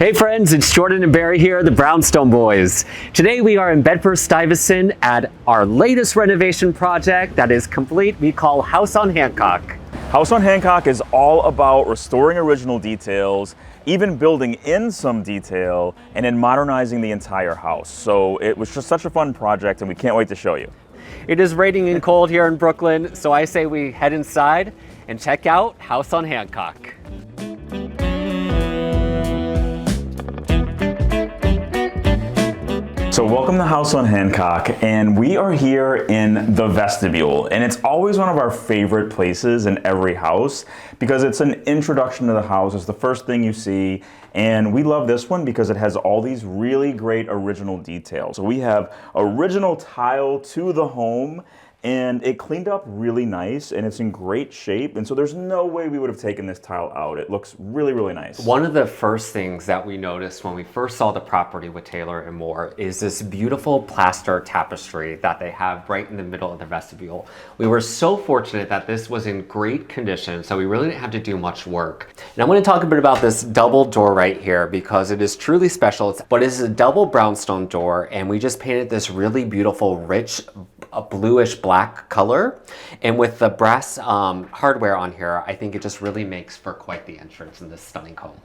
Hey friends, it's Jordan and Barry here, the Brownstone boys. Today we are in Bedford-Stuyvesant at our latest renovation project that is complete. We call House on Hancock. House on Hancock is all about restoring original details, even building in some detail, and then modernizing the entire house. So it was just such a fun project and we can't wait to show you. It is raining and cold here in Brooklyn, so I say we head inside and check out House on Hancock. So welcome to House on Hancock, and we are here in the Vestibule, and it's always one of our favorite places in every house because it's an introduction to the house. It's the first thing you see, and we love this one because it has all these really great original details. So we have original tile to the home, and it cleaned up really nice, and it's in great shape, and so there's no way we would have taken this tile out. It looks really, really nice. One of the first things that we noticed when we first saw the property with Taylor and Moore is this beautiful plaster tapestry that they have right in the middle of the vestibule. We were so fortunate that this was in great condition, so we really didn't have to do much work. And I'm going to talk a bit about this double door right here because it is truly special, but it is a double brownstone door, and we just painted this really beautiful, rich, a bluish black color, and with the brass hardware on here, I think it just really makes for quite the entrance in this stunning home.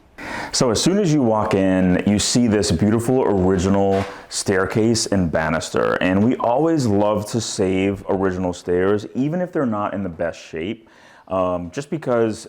So as soon as you walk in, you see this beautiful original staircase and banister, and we always love to save original stairs even if they're not in the best shape, just because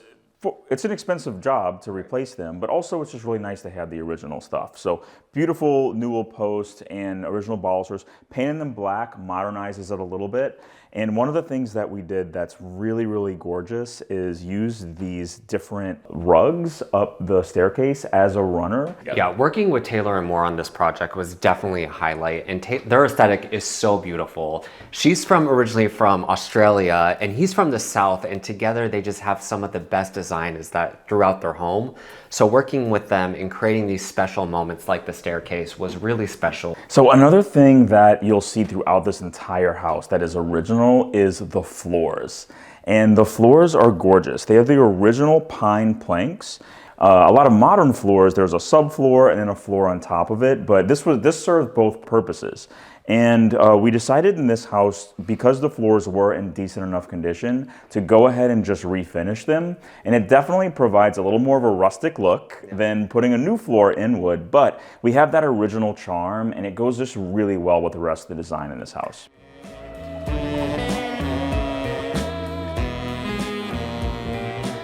it's an expensive job to replace them, but also it's just really nice to have the original stuff. So beautiful newel posts and original balusters, painting them black modernizes it a little bit. And one of the things that we did that's really, really gorgeous is use these different rugs up the staircase as a runner. Yeah, working with Taylor and Moore on this project was definitely a highlight, and their aesthetic is so beautiful. She's originally from Australia, and he's from the South, and together they just have some of the best design is that throughout their home. So working with them and creating these special moments like the staircase was really special. So another thing that you'll see throughout this entire house that is original is the floors. And the floors are gorgeous. They have the original pine planks. A lot of modern floors, there's a subfloor and then a floor on top of it, but this served both purposes. And we decided in this house, because the floors were in decent enough condition, to go ahead and just refinish them. And it definitely provides a little more of a rustic look than putting a new floor in would, but we have that original charm, and it goes just really well with the rest of the design in this house.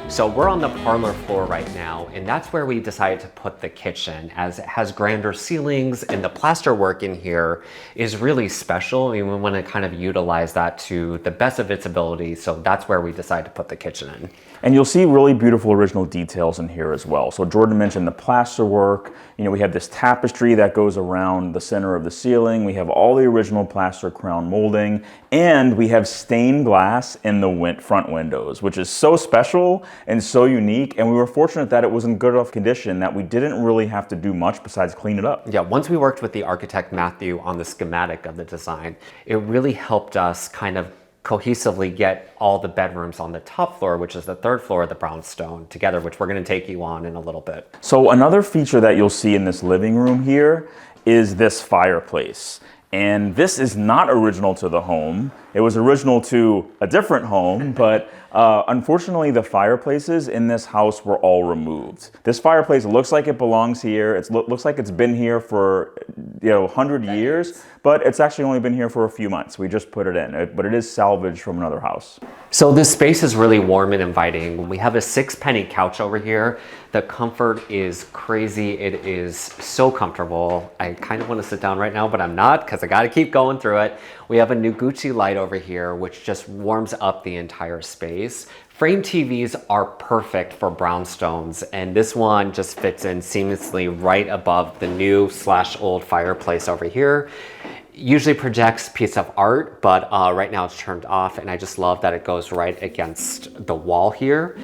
So we're on the parlor floor right now, and that's where we decided to put the kitchen, as it has grander ceilings and the plaster work in here is really special. I mean, we want to kind of utilize that to the best of its ability, so that's where we decided to put the kitchen in. And you'll see really beautiful original details in here as well. So Jordan mentioned the plaster work. You know, we have this tapestry that goes around the center of the ceiling. We have all the original plaster crown molding, and we have stained glass in the front windows, which is so special and so unique. And we were fortunate that it was in good enough condition that we didn't really have to do much besides clean it up. Yeah, once we worked with the architect Matthew on the schematic of the design, it really helped us kind of cohesively get all the bedrooms on the top floor, which is the third floor of the brownstone, together, which we're going to take you on in a little bit. So another feature that you'll see in this living room here is this fireplace. And this is not original to the home. It was original to a different home, but unfortunately the fireplaces in this house were all removed. This fireplace looks like it belongs here. It looks like it's been here for 100 years, but it's actually only been here for a few months. We just put it in, but it is salvaged from another house. So this space is really warm and inviting. We have a 6-penny couch over here. The comfort is crazy. It is so comfortable. I kind of want to sit down right now, but I'm not because I got to keep going through it. We have a new Gucci light over here, which just warms up the entire space. Frame TVs are perfect for brownstones, and this one just fits in seamlessly right above the new/old fireplace over here. Usually projects a piece of art, but right now it's turned off, and I just love that it goes right against the wall here.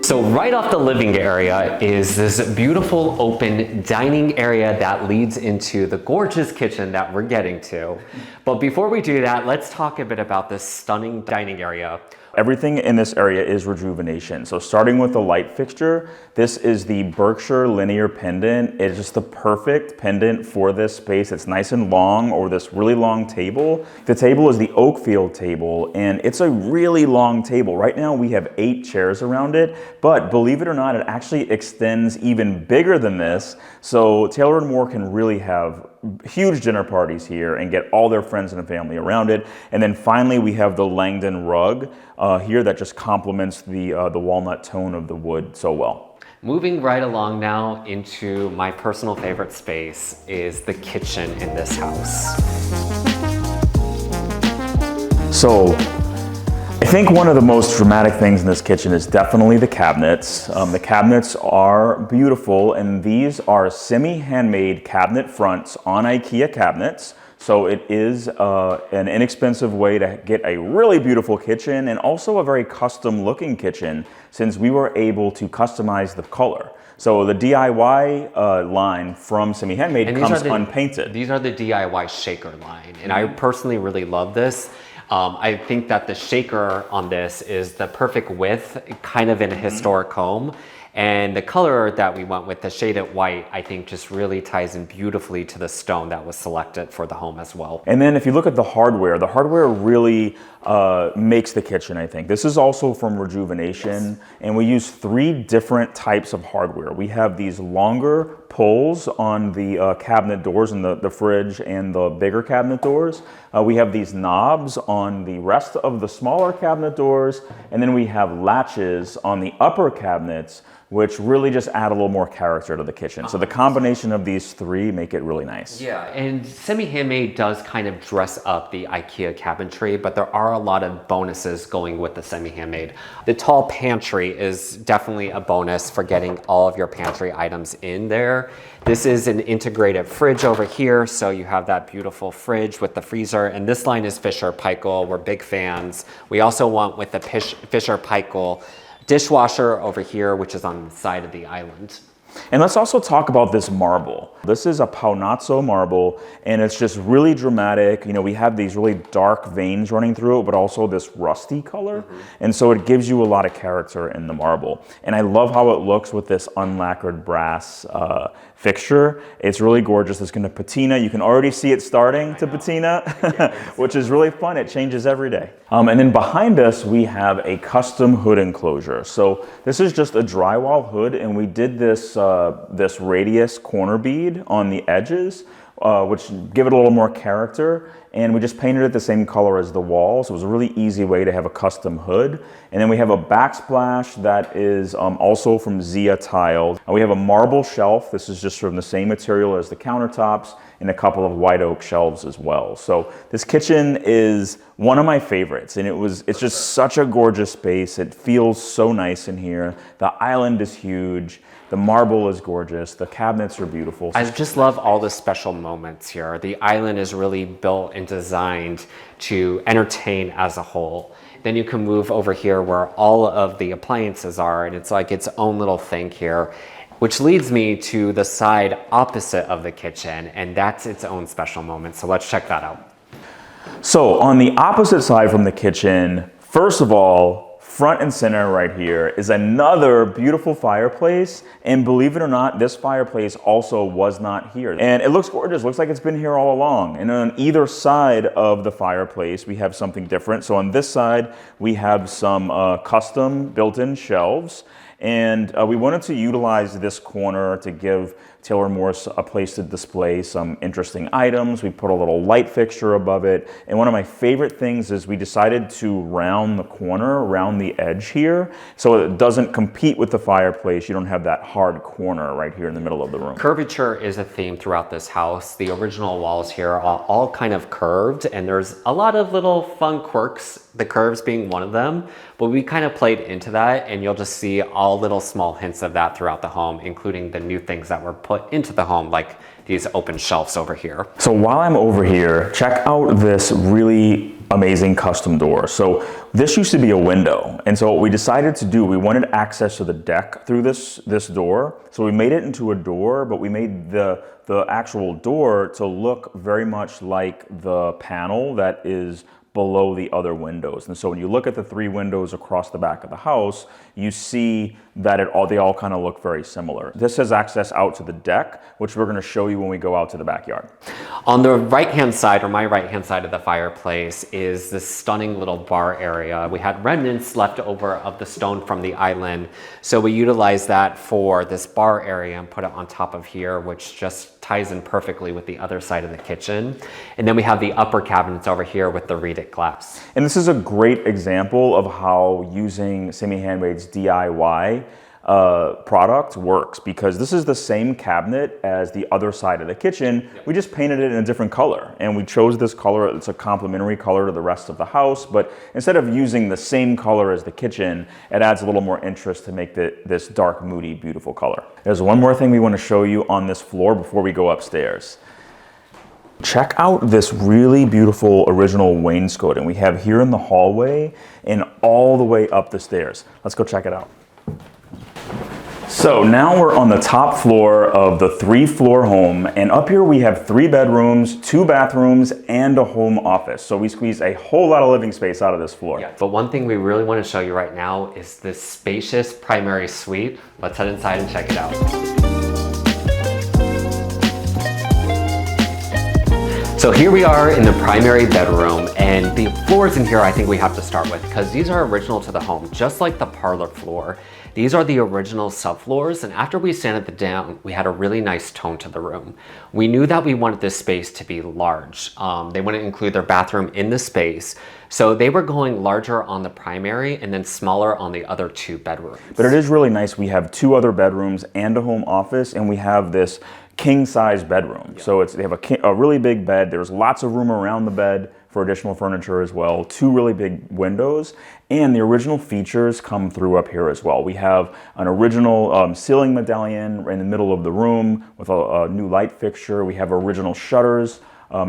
So right off the living area is this beautiful open dining area that leads into the gorgeous kitchen that we're getting to. But before we do that, let's talk a bit about this stunning dining area. Everything in this area is rejuvenation. So starting with the light fixture, this is the Berkshire linear pendant. It's just the perfect pendant for this space. It's nice and long, or this really long table. The table is the Oakfield table, and it's a really long table. Right now we have 8 chairs around it, but believe it or not, it actually extends even bigger than this. So Taylor & Moore can really have huge dinner parties here and get all their friends and family around it. And then finally we have the Langdon rug here that just complements the walnut tone of the wood so well. Moving right along now into my personal favorite space is the kitchen in this house. So I think one of the most dramatic things in this kitchen is definitely the cabinets. The cabinets are beautiful, and these are semi-handmade cabinet fronts on IKEA cabinets. So it is an inexpensive way to get a really beautiful kitchen, and also a very custom looking kitchen, since we were able to customize the color. So the DIY line from Semi-Handmade comes unpainted. These are the DIY shaker line, and I personally really love this. I think that the shaker on this is the perfect width, kind of in a historic home. And the color that we went with, the shaded white, I think just really ties in beautifully to the stone that was selected for the home as well. And then if you look at the hardware really makes the kitchen, I think. This is also from Rejuvenation, and we use 3 different types of hardware. We have these longer pulls on the cabinet doors in the fridge and the bigger cabinet doors. We have these knobs on the rest of the smaller cabinet doors, and then we have latches on the upper cabinets, which really just add a little more character to the kitchen. So the combination of these 3 make it really nice. Yeah, and Semi-Handmade does kind of dress up the IKEA cabinetry, but there are a lot of bonuses going with the Semi-Handmade. The tall pantry is definitely a bonus for getting all of your pantry items in there. This is an integrated fridge over here, so you have that beautiful fridge with the freezer, and this line is Fisher-Paykel. We're big fans. We also went with the Fisher-Paykel dishwasher over here, which is on the side of the island. And let's also talk about this marble. This is a Paonazzo marble, and it's just really dramatic. You know, we have these really dark veins running through it, but also this rusty color. And so it gives you a lot of character in the marble. And I love how it looks with this unlacquered brass fixture. It's really gorgeous. It's gonna patina. You can already see it starting to patina, which is really fun. It changes every day. And then behind us, we have a custom hood enclosure. So this is just a drywall hood, and we did this this radius corner bead on the edges, which give it a little more character. And we just painted it the same color as the wall, so it was a really easy way to have a custom hood. And then we have a backsplash that is also from Zia Tile. And we have a marble shelf. This is just from the same material as the countertops, and a couple of white oak shelves as well. So this kitchen is one of my favorites, and it's just such a gorgeous space. It feels so nice in here. The island is huge. The marble is gorgeous. The cabinets are beautiful. I just love all the special moments here. The island is really built and designed to entertain as a whole. Then you can move over here where all of the appliances are, and it's like its own little thing here, which leads me to the side opposite of the kitchen, and that's its own special moment. So let's check that out. So on the opposite side from the kitchen, first of all, front and center right here is another beautiful fireplace, and believe it or not, this fireplace also was not here. And it looks gorgeous, looks like it's been here all along. And on either side of the fireplace, we have something different. So on this side, we have some custom built-in shelves, and we wanted to utilize this corner to give Taylor Morse a place to display some interesting items. We put a little light fixture above it. And one of my favorite things is we decided to round the corner, round the edge here, so it doesn't compete with the fireplace. You don't have that hard corner right here in the middle of the room. Curvature is a theme throughout this house. The original walls here are all kind of curved, and there's a lot of little fun quirks, the curves being one of them. But we kind of played into that, and you'll just see all little small hints of that throughout the home, including the new things that were put into the home, like these open shelves over here. So while I'm over here, check out this really amazing custom door. So this used to be a window, and so what we decided to do, we wanted access to the deck through this door. So we made it into a door, but we made the actual door to look very much like the panel that is below the other windows. And so when you look at the 3 windows across the back of the house, you see that they all kind of look very similar. This has access out to the deck, which we're going to show you when we go out to the backyard. On the right-hand side, or my right-hand side of the fireplace, is this stunning little bar area. We had remnants left over of the stone from the island, so we utilized that for this bar area and put it on top of here, which just ties in perfectly with the other side of the kitchen. And then we have the upper cabinets over here with the relic glass. And this is a great example of how using Simi Handmade's DIY product works, because this is the same cabinet as the other side of the kitchen. We just painted it in a different color, and we chose this color. It's a complementary color to the rest of the house, but instead of using the same color as the kitchen, it adds a little more interest to make this dark, moody, beautiful color. There's one more thing we want to show you on this floor before we go upstairs. Check out this really beautiful original wainscoting we have here in the hallway and all the way up the stairs. Let's go check it out. So now we're on the top floor of the 3-floor home, and up here we have 3 bedrooms, 2 bathrooms, and a home office. So we squeeze a whole lot of living space out of this floor. Yeah, but one thing we really want to show you right now is this spacious primary suite. Let's head inside and check it out. So here we are in the primary bedroom, and the floors in here I think we have to start with, because these are original to the home, just like the parlor floor. These are the original subfloors, and after we sanded them down, we had a really nice tone to the room. We knew that we wanted this space to be large. They want to include their bathroom in the space, so they were going larger on the primary and then smaller on the other 2 bedrooms. But it is really nice. We have 2 other bedrooms and a home office, and we have this king-size bedroom. Yeah. So they have a really big bed. There's lots of room around the bed for additional furniture as well. 2 really big windows, and the original features come through up here as well. We have an original ceiling medallion in the middle of the room with a new light fixture. We have original shutters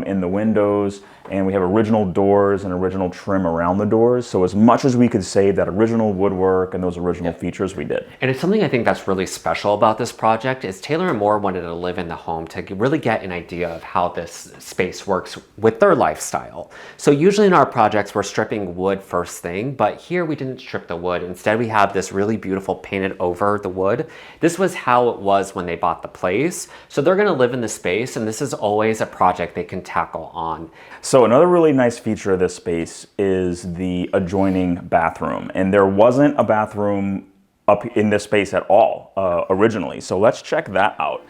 in the windows, and we have original doors and original trim around the doors. So as much as we could save that original woodwork and those original features, we did. And it's something I think that's really special about this project is Taylor and Moore wanted to live in the home to really get an idea of how this space works with their lifestyle. So usually in our projects, we're stripping wood first thing, but here we didn't strip the wood. Instead, we have this really beautiful painted over the wood. This was how it was when they bought the place. So they're gonna live in the space, and this is always a project they can tackle on. So another really nice feature of this space is the adjoining bathroom. And there wasn't a bathroom up in this space at all originally. So let's check that out.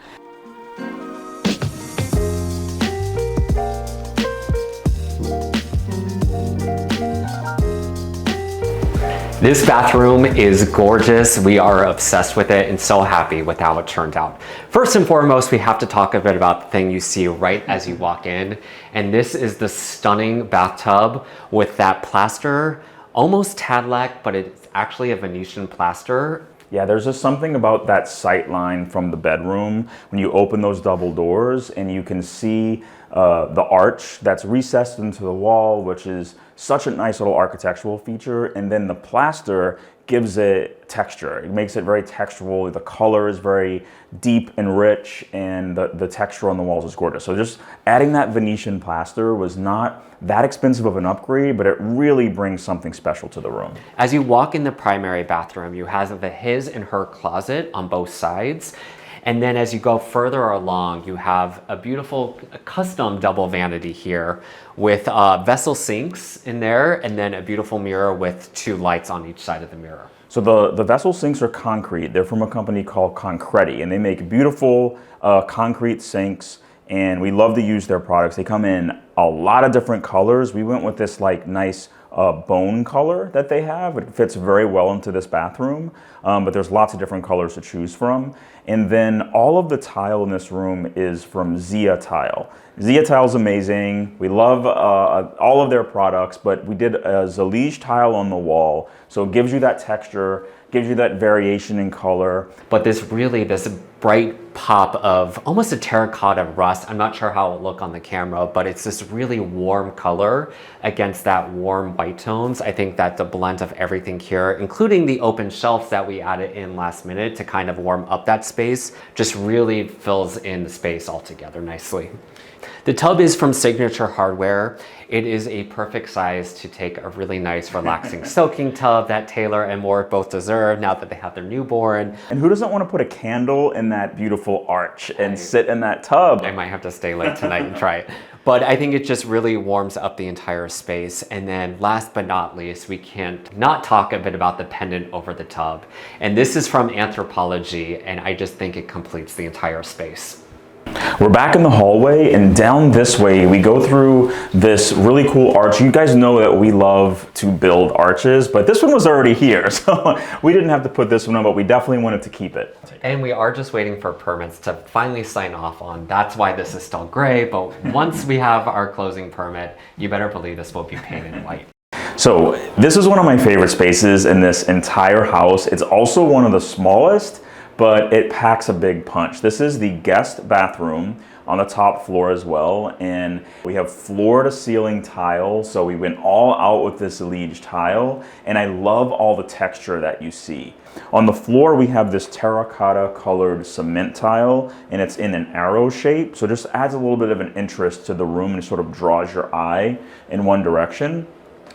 This bathroom is gorgeous. We are obsessed with it and so happy with how it turned out. First and foremost, we have to talk a bit about the thing you see right as you walk in. And this is the stunning bathtub with that plaster, almost Tadlac, but it's actually a Venetian plaster. Yeah, there's just something about that sight line from the bedroom when you open those double doors and you can see the arch that's recessed into the wall, which is such a nice little architectural feature. And then the plaster gives it texture. It makes it very textural. The color is very deep and rich, and the texture on the walls is gorgeous. So just adding that Venetian plaster was not that expensive of an upgrade, but it really brings something special to the room. As you walk in the primary bathroom, you have the his and her closet on both sides. And then as you go further along, you have a beautiful custom double vanity here with vessel sinks in there, and then a beautiful mirror with 2 lights on each side of the mirror. So the vessel sinks are concrete. They're from a company called Concreti, and they make beautiful concrete sinks, and we love to use their products. They come in a lot of different colors. We went with this like nice bone color that they have. It fits very well into this bathroom, but there's lots of different colors to choose from. And then all of the tile in this room is from Zia Tile. Zia Tile is amazing. We love all of their products, but we did a Zalige tile on the wall. So it gives you that texture, gives you that variation in color. But this bright pop of almost a terracotta rust. I'm not sure how it'll look on the camera, but it's this really warm color against that warm white tones. I think that the blend of everything here, including the open shelf that we added in last minute to kind of warm up that space, just really fills in the space altogether nicely. The tub is from Signature Hardware. It is a perfect size to take a really nice relaxing soaking tub that Taylor and Moore both deserve now that they have their newborn. And who doesn't want to put a candle in that beautiful arch and sit in that tub? I might have to stay late tonight and try it. But I think it just really warms up the entire space. And then last but not least, we can't not talk a bit about the pendant over the tub. And this is from Anthropology, and I just think it completes the entire space. We're back in the hallway, and down this way we go through this really cool arch. You guys know that we love to build arches, but this one was already here, so we didn't have to put this one on, but we definitely wanted to keep it. And we are just waiting for permits to finally sign off on. That's why this is still gray, but once we have our closing permit, you better believe this will be painted white. So this is one of my favorite spaces in this entire house. It's also one of the smallest, but it packs a big punch. This is the guest bathroom on the top floor as well, and we have floor to ceiling tile, so we went all out with this liege tile, and I love all the texture that you see. On the floor we have this terracotta colored cement tile, and it's in an arrow shape, so it just adds a little bit of an interest to the room and sort of draws your eye in one direction.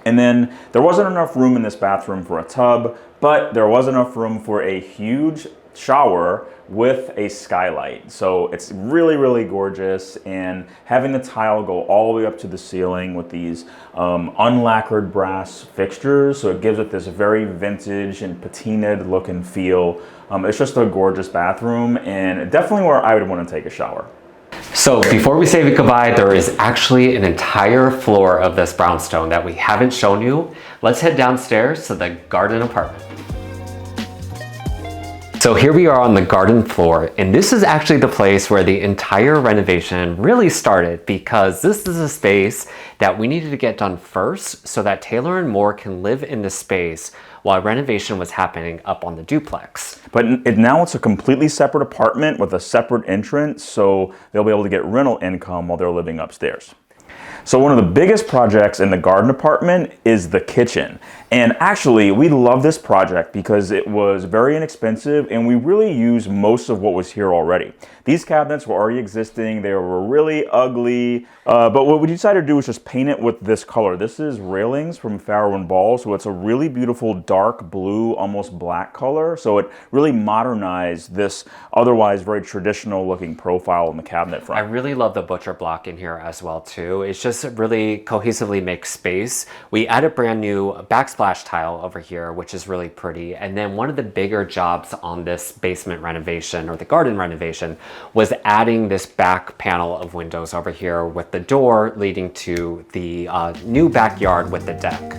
And then there wasn't enough room in this bathroom for a tub, but there was enough room for a huge shower with a skylight. So it's really, really gorgeous, and having the tile go all the way up to the ceiling with these unlacquered brass fixtures, so it gives it this very vintage and patinaed look and feel. It's just a gorgeous bathroom, and definitely where I would want to take a shower. So before we say goodbye, there is actually an entire floor of this brownstone that we haven't shown you. Let's head downstairs to the garden apartment. So here we are on the garden floor, and this is actually the place where the entire renovation really started, because this is a space that we needed to get done first so that Taylor and Moore can live in the space while renovation was happening up on the duplex. But now it's a completely separate apartment with a separate entrance, so they'll be able to get rental income while they're living upstairs. So one of the biggest projects in the garden apartment is the kitchen. And actually, we love this project because it was very inexpensive and we really used most of what was here already. These cabinets were already existing, they were really ugly, but what we decided to do was just paint it with this color. This is railings from Farrow & Ball, so it's a really beautiful dark blue, almost black color. So it really modernized this otherwise very traditional looking profile in the cabinet front. I really love the butcher block in here as well too. It's just really cohesively makes space. We added brand new backsplash tile over here, which is really pretty. And then one of the bigger jobs on this basement renovation, or the garden renovation, was adding this back panel of windows over here with the door leading to the new backyard with the deck.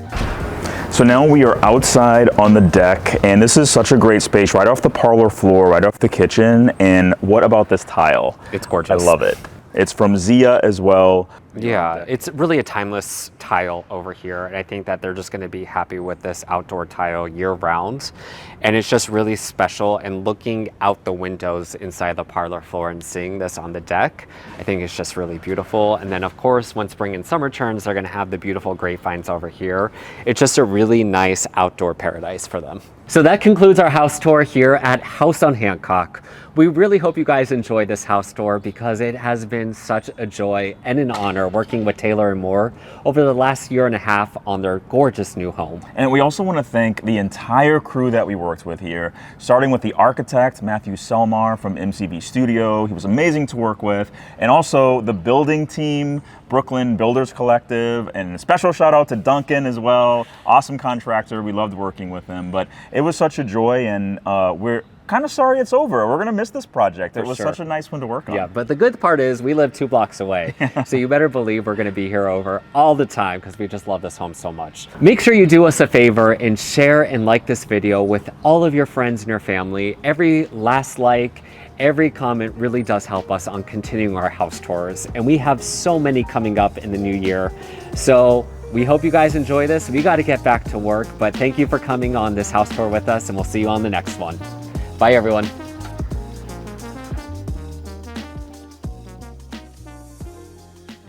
So now we are outside on the deck, and this is such a great space right off the parlor floor, right off the kitchen. And what about this tile? It's gorgeous. I love it. It's from Zia as well. Yeah, it's really a timeless tile over here, and I think that they're just going to be happy with this outdoor tile year-round. And it's just really special, and looking out the windows inside the parlor floor and seeing this on the deck, I think it's just really beautiful. And then of course, when spring and summer turns, they're going to have the beautiful grapevines over here. It's just a really nice outdoor paradise for them. So that concludes our house tour here at House on Hancock. We really hope you guys enjoyed this house tour, because it has been such a joy and an honor working with Taylor and Moore over the last year and a half on their gorgeous new home. And we also want to thank the entire crew that we worked with here, starting with the architect, Matthew Selmar from MCB Studio. He was amazing to work with. And also the building team, Brooklyn Builders Collective, and a special shout out to Duncan as well. Awesome contractor. We loved working with him, but it was such a joy, and we're kind of sorry it's over. We're going to miss this project. It was such a nice one to work on. Yeah, but the good part is we live 2 blocks away. So you better believe we're going to be here over all the time, because we just love this home so much. Make sure you do us a favor and share and like this video with all of your friends and your family. Every last like, every comment really does help us on continuing our house tours. And we have so many coming up in the new year. So we hope you guys enjoy this. We got to get back to work, but thank you for coming on this house tour with us, and we'll see you on the next one. Bye, everyone.